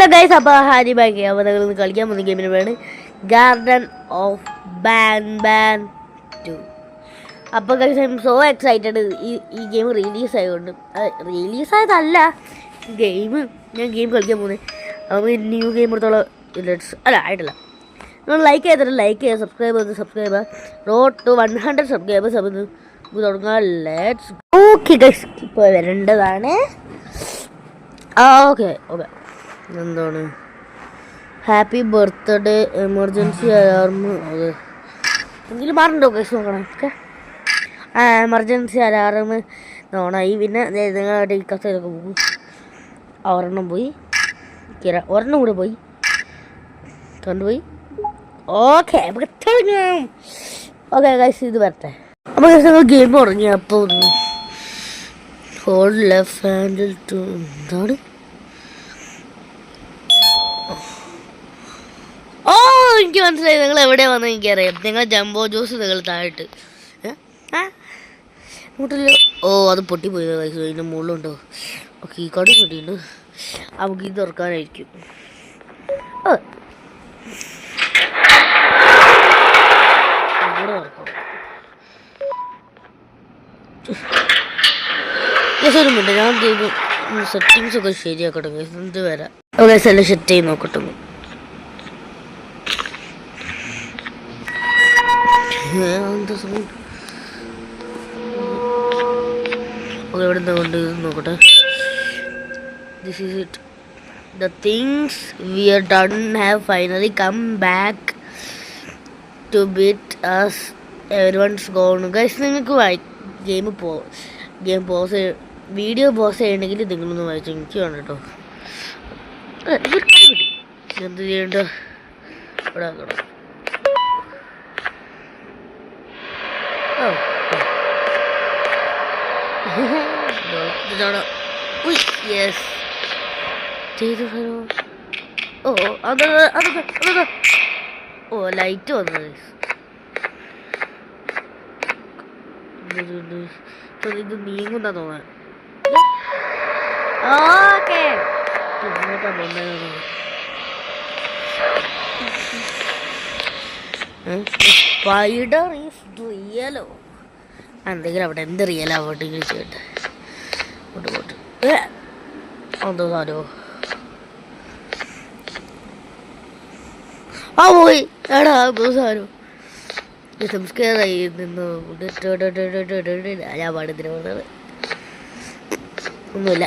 Hello guys, അപ്പോൾ Harry ബാക്കി അപ്പോൾ നിങ്ങൾ കളിക്കാൻ പോകുന്ന ഗെയിമിന് പേരാണ് ഗാർഡൻ ഓഫ് ബാൻ 2. അപ്പോൾ guys, I M so excited. ഈ ഗെയിം റിലീസായതുകൊണ്ട്, റിലീസായതല്ല ഞാൻ ഗെയിം കളിക്കാൻ പോകുന്നത്. അപ്പോൾ ന്യൂ ഗെയിം എടുത്തോളം ആയിട്ടില്ല. നിങ്ങൾ ലൈക്ക് ചെയ്യുക, സബ്സ്ക്രൈബ് റോഡ് ടു 100 സബ്സ്ക്രൈബേഴ്സ്. അപ്പോൾ തുടങ്ങാം. ലെറ്റ്സ് ഓക്കെ ഗൈസ്, ഇപ്പോൾ വരേണ്ടതാണ്. ഓക്കെ എന്താണ് ഹാപ്പി ബർത്ത്ഡേ എമർജൻസി അലാർം. അത് എന്തെങ്കിലും മാറുന്നുണ്ടോ കേസ് നോക്കണം. ഓക്കെ, എമർജൻസി അലാറം ഓണായി. പിന്നെ നിങ്ങളുടെ ഈ കസേരൊക്കെ പോകും. ഒരെണ്ണം പോയി, ഒരെണ്ണം കൂടെ പോയി, കണ്ടുപോയി. ഓക്കെ ഓക്കെ ഗൈസ്, ഇത് വരട്ടെ. അപ്പോൾ ഗൈസ്, ഞങ്ങൾ ഗെയിം തുടങ്ങി. അപ്പോൾ ഹോൾഡ് ലെഫ്റ്റ് ഹാൻഡിൽ ടു എന്താണ്? എനിക്ക് മനസ്സിലായി നിങ്ങൾ എവിടെയാണ് വന്നത്. എനിക്കറിയാം. നിങ്ങൾ ജംബോ ജ്യൂസ് നിങ്ങൾ താഴെട്ട് മുട്ടില്ല. അത് പൊട്ടിപ്പോയി. അതിൻ്റെ മുകളിലുണ്ടോ? ഓക്കെ, ഈ കാർഡ് പൊട്ടിയുണ്ട്. നമുക്ക് ഇത് തുറക്കാനായിരിക്കും. ഒരു മിനിറ്റ്, ഞാൻ സെറ്റിങ്സ് ഒക്കെ ശരിയാക്കട്ടെ. എന്ത് വരാം. ഓക്കെ, എല്ലാം സെറ്റ് ചെയ്ത് നോക്കട്ടെ. ഇവിടെ കൊണ്ട് നോക്കട്ടെ. This is it. The things we are done have finally come back to bite us. Everyone's gone. Guys, നിങ്ങൾക്ക് ഗെയിം പോസ് വീഡിയോ പോസ് ചെയ്യണമെങ്കിൽ നിങ്ങളൊന്ന് വായിച്ചു. എനിക്ക് വേണം കേട്ടോ. എന്ത് ചെയ്യണ്ട? ഇവിടെ ആക്കണം. ലൈറ്റ് വന്നത്. ഇത് നീങ്ങുന്ന തോന്നാൻ. ഓക്കെ, സ്പൈഡർ ഈസ് റിയലോ? എന്തെങ്കിലും അവിടെ എന്ത് റിയലോ അവിടെ ചോദിച്ചോട്ടെ. എന്തോ സാധനമോ പോയി. എടാ എന്തോ സാധനം സംസ്കാരമായി നിന്നു. ഞാൻ പാടത്തിന് പോകുന്നത് ഒന്നുമില്ല.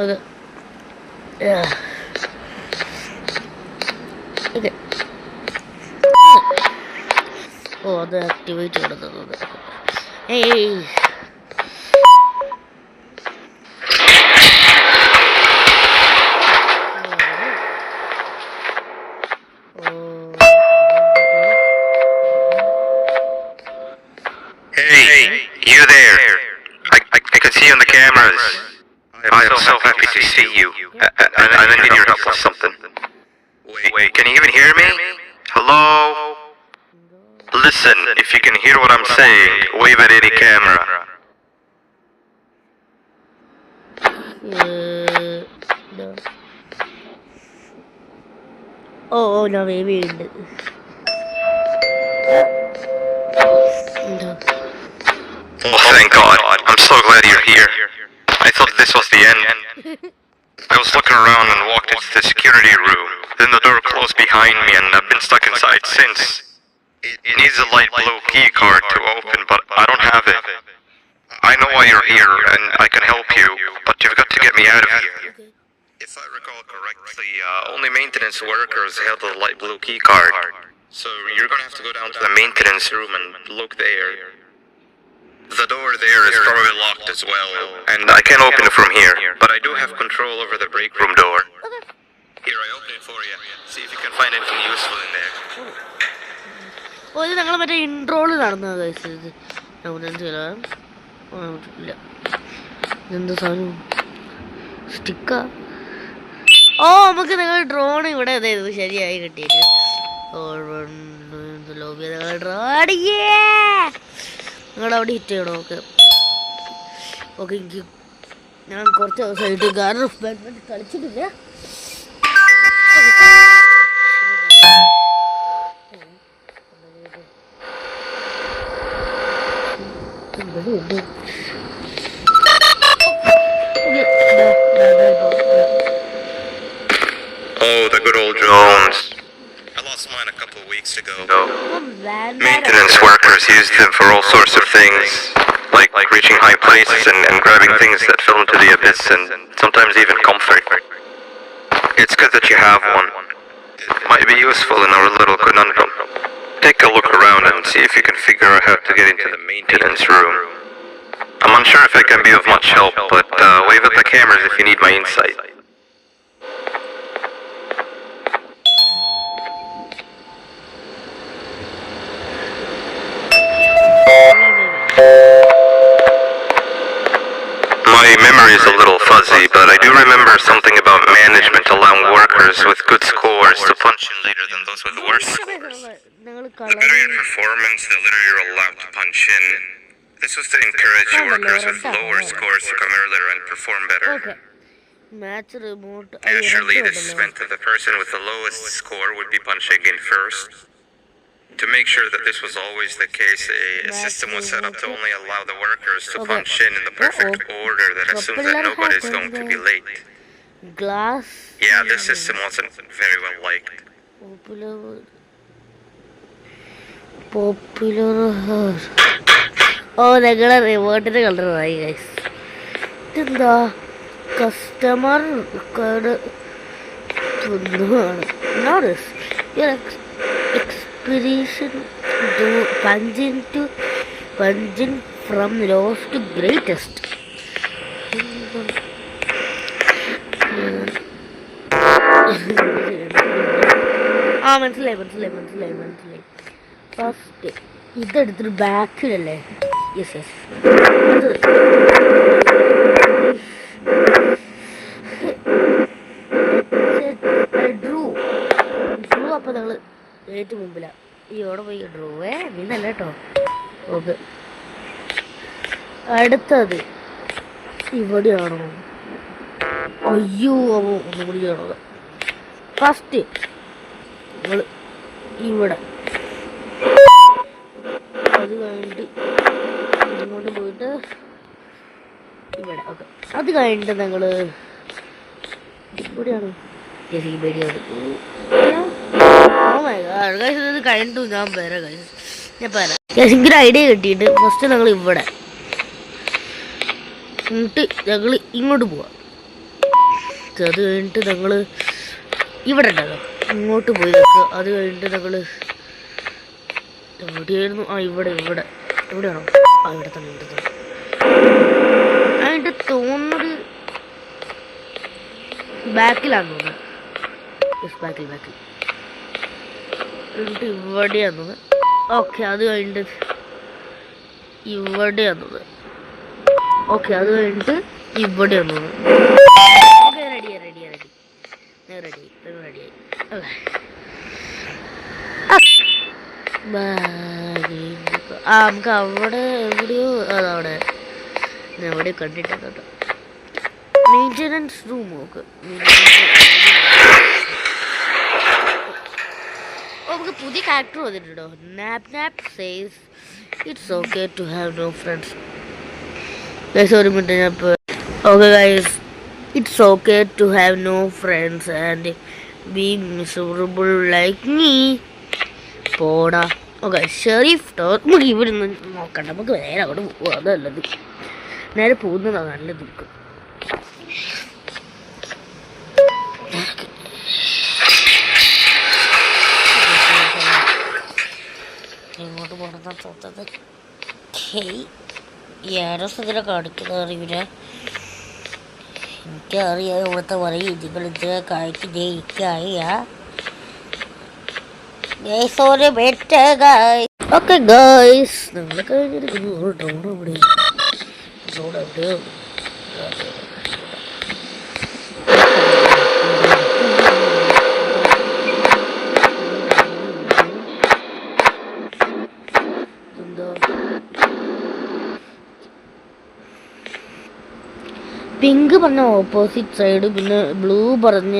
Okay okay. അത് ആക്ടിവേറ്റ് കൊടുത്തത്. I am so happy to see you. I need your help with something. Wait, can you even hear me? Hello? Listen, if you can hear what I'm saying, wave at any camera. No, maybe. Oh, thank God. I'm so glad you're here. I thought this was the end. I was looking around and walked into the security room. Then the door closed behind me and I've been stuck inside since. It needs a light blue key card to open, but I don't have it. I know why you're here and I can help you, but you've got to get me out of here. If I recall correctly, only maintenance workers have the light blue key card. So you're gonna have to go down to the maintenance room and look there. The door there is probably locked as well, and I can't open it from here, but I do have control over the break room door. Here, I open it for you. See if you can find anything useful in there. ഇത് ഞങ്ങൾ മറ്റേ ഇൻട്രോള് നടന്നത്. ഇതെന്താ സാധനം? സ്റ്റിക്കാ? നമുക്ക് നിങ്ങൾ drone ഇവിടെ അതായത് ശരിയായി കിട്ടിയിട്ട് ലോബി നിങ്ങളുടെ അവിടെ ഹിറ്റ് ചെയ്യണോ? ഓക്കെ ഓക്കെ, എനിക്ക് ഞാൻ കുറച്ച് ദിവസമായിട്ട് ഗാർഡൻ ഓഫ് ബാഡ്മിൻ്റൺ കളിച്ചിട്ടില്ല. Oh, the good old drones. I lost mine a couple of weeks ago. Maintenance workers used them for all sorts of things, like reaching high places and grabbing things that fell into the abyss, and sometimes even comfort. It's good that you have one. It might be useful in our little conundrum. Take a look around and see if you can figure out how to get into the maintenance room. I'm unsure if I can be of much help, but wave at the cameras if you need my insight. My memory is a little fuzzy, but I do remember something about management allowing workers with good scores to punch in later than those with worse scores. The better your performance, the later you're allowed to punch in. This was to encourage workers with lower scores to come earlier and perform better. Match remote. Naturally, this meant that the person with the lowest score would be punching in first. To make sure that this was always the case, a system was set up to only allow the workers to punch in the perfect order that assumes that nobody is going to be late. Glass. Yeah, this system wasn't very well liked. Popular. Oh, ഞങ്ങളെ റിമോട്ടിന് കളറായി guys. ഇതെന്താ customer notice your expedition to punching from lowest to greatest. മനസ്സിലായി. First ഇതെടുത്തിട്ട് ബാക്കിലല്ലേ? Yes. Drew അപ്പോൾ ഞങ്ങൾ ഏറ്റവും മുമ്പിലാണ്. ഇവിടെ പോയി ഡ്രോവേ നീന്നല്ല കേട്ടോ. ഓക്കെ, അടുത്തത് ഇവിടെയാണോ? അയ്യോ, ഒന്നും കൂടി ചെയ്യണത്. ഫസ്റ്റ് നിങ്ങൾ ഇവിടെ, അത് കഴിഞ്ഞിട്ട് ഇങ്ങോട്ട് പോയിട്ട് ഇവിടെ. ഓക്കെ, അത് കഴിഞ്ഞിട്ട് ഞങ്ങൾ ഇവിടെയാണ്. പേടിയാണ്. ഇത് കഴിഞ്ഞിട്ടു ഞാൻ പറയാം. എനിക്കൊരു ഐഡിയ കിട്ടിയിട്ട് ഫസ്റ്റ് ഞങ്ങൾ ഇവിടെ എന്നിട്ട് ഞങ്ങൾ ഇങ്ങോട്ട് പോവാം. അത് കഴിഞ്ഞിട്ട് ഞങ്ങൾ ഇവിടെ ഉണ്ടല്ലോ ഇങ്ങോട്ട് പോയി വെക്കുക. അത് കഴിഞ്ഞിട്ട് ഞങ്ങൾ എവിടെയായിരുന്നു? എവിടെയാണോ? ഇവിടെ തന്നെ. അതിൻ്റെ തോന്നുന്നത് ബാക്കിലാന്ന് തോന്നുന്നത്. ബാക്കിൽ എന്നിട്ട് ഇവിടെയാന്നത്. ഓക്കെ, അത് കഴിഞ്ഞിട്ട് ഇവിടെയാന്നത്. ഓക്കെ, അത് കഴിഞ്ഞിട്ട് ഇവിടെയാന്നത്. ഓക്കെ, റെഡിയായി. നമുക്ക് അവിടെ എവിടെയോ അതവിടെ എവിടെയോ കണ്ടിട്ടുണ്ട് കേട്ടോ. Maintenance room. ഓക്കെ, നമുക്ക് പുതിയ ക്യാരക്ടർ വന്നിട്ടുണ്ടോ? നാപ്പ് says it's okay to have no friends. Guys, ഒരു മിനിറ്റ് ഞാൻ ഇപ്പോൾ. Okay guys, it's okay to have no friends and be miserable like me. പോടാ. ഓക്കെ, ഷെരീഫ് ടോർ. നമുക്ക് ഇവിടെ നിന്ന് നോക്കണ്ട, നമുക്ക് നേരെ അവിടെ പോകുക. അതല്ലത്, നേരെ പോകുന്നതാണ് നല്ലത്. നമുക്ക് ഇങ്ങോട്ട് പോകണമെന്നാ തോന്നുന്നത്. ഏറെ കാണിക്കുന്നത് അറിയില്ല. എനിക്കറിയാം ഇവിടുത്തെ പറയും നിങ്ങൾ ഇത് കാണിക്കുന്നേ. എനിക്കറിയാം. ഓക്കെ ഗൈസ്, നമ്മൾ കഴിഞ്ഞിരിക്കുന്നു. ഡ്രോൺ എവിടെയോ പിങ്ക് പറഞ്ഞ ഓപ്പോസിറ്റ് സൈഡ്, പിന്നെ ബ്ലൂ പറഞ്ഞ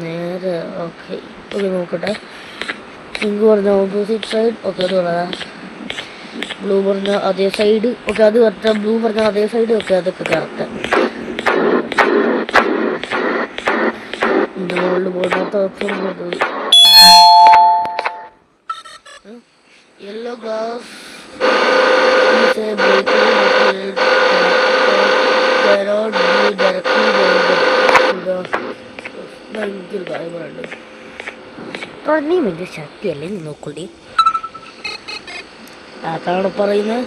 നേരെ. ഓക്കെ ഓക്കെ നോക്കട്ടെ. പിങ്ക് പറഞ്ഞ ഓപ്പോസിറ്റ് സൈഡ്. ഓക്കെ അത് പറയാം. ബ്ലൂ പറഞ്ഞ അതേ സൈഡ്. ഓക്കെ അത് കറക്റ്റാ. ബ്ലൂ പറഞ്ഞ അതേ സൈഡ്. ഓക്കെ അതൊക്കെ കറക്റ്റാ. ഇതിൻ്റെ മുകളിൽ പോകാത്ത ഓപ്ഷൻ പോയി. യെല്ലോ ഗ്ലാസ് ഭയങ്കര കാര്യങ്ങളുണ്ട്. തുടങ്ങിയും വലിയ ശക്തിയല്ലേ നോക്കൂടി. അതാണ് പറയുന്നത്.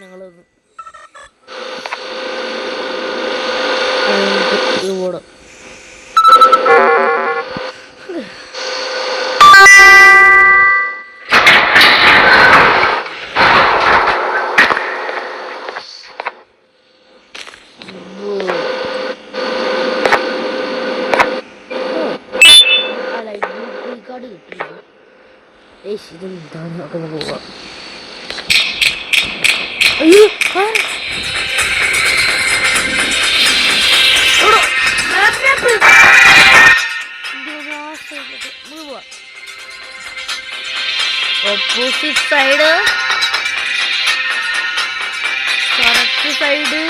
ഞങ്ങളൊന്ന് ഓടാം. ഇതെന്താണ് ഒക്കെ പോവാം. അയ്യോ ഓപ്പോസിറ്റ് സൈഡ് കറക്റ്റ് സൈഡ്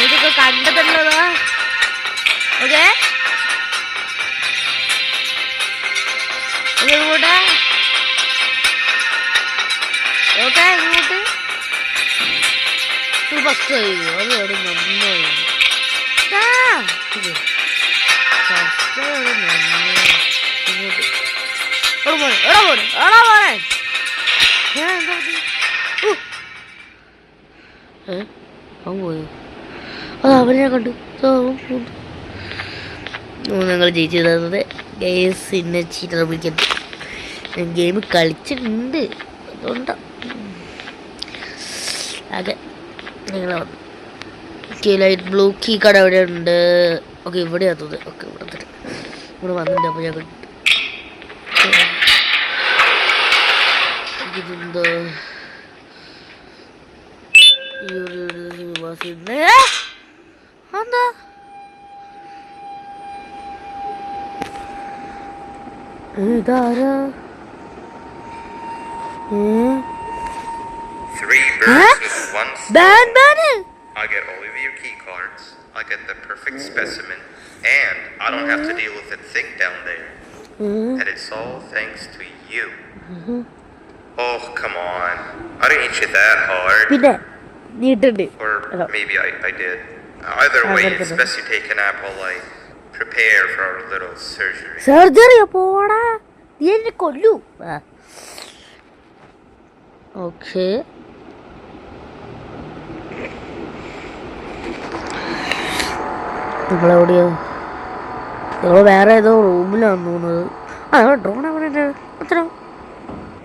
ഇതൊക്കെ കണ്ടതല്ലതാ. ഓക്കെ ഇങ്ങോട്ട് ഓക്കെ ഇങ്ങോട്ട് ഫസ്റ്റ് കഴിയും. അത് അവിടെ നന്നായി ഫസ്റ്റ് അവിടെ നന്നായി ഇങ്ങോട്ട് പോയോ? അത് അവനെ കണ്ടു. ഞങ്ങൾ ജയിച്ചു തന്നത് ഗെയിംസ് ഇന്നെ ചീറ്റർ വിളിക്കുന്നത്. ഞാൻ ഗെയിം കളിച്ചിട്ടുണ്ട്, അതുകൊണ്ടാണ്. അതെ നിങ്ങൾ വന്നു. ഓക്കെ ലൈറ്റ് ബ്ലൂ കീ കട എവിടെ ഉണ്ട്? ഓക്കെ ഇവിടെയാണ് തോന്നുന്നത്. ഓക്കെ ഇവിടെ വന്നിട്ടുണ്ട്. അപ്പോൾ ഞാൻ ഇതെന്തോ എന്താ ഇതാരാ? I get all of your key cards, I get the perfect specimen, and I don't have to deal with that thing down there. And it's all thanks to you. Oh, come on. I didn't hit you that hard. Or maybe I did. Either way, it's best you take a nap while I prepare for our little surgery. Surgery? Okay. നമ്മളെവിടെയോ വേറെ ഏതോ റൂമിലാണെന്ന് തോന്നുന്നത്. ആ drone എവിടെ?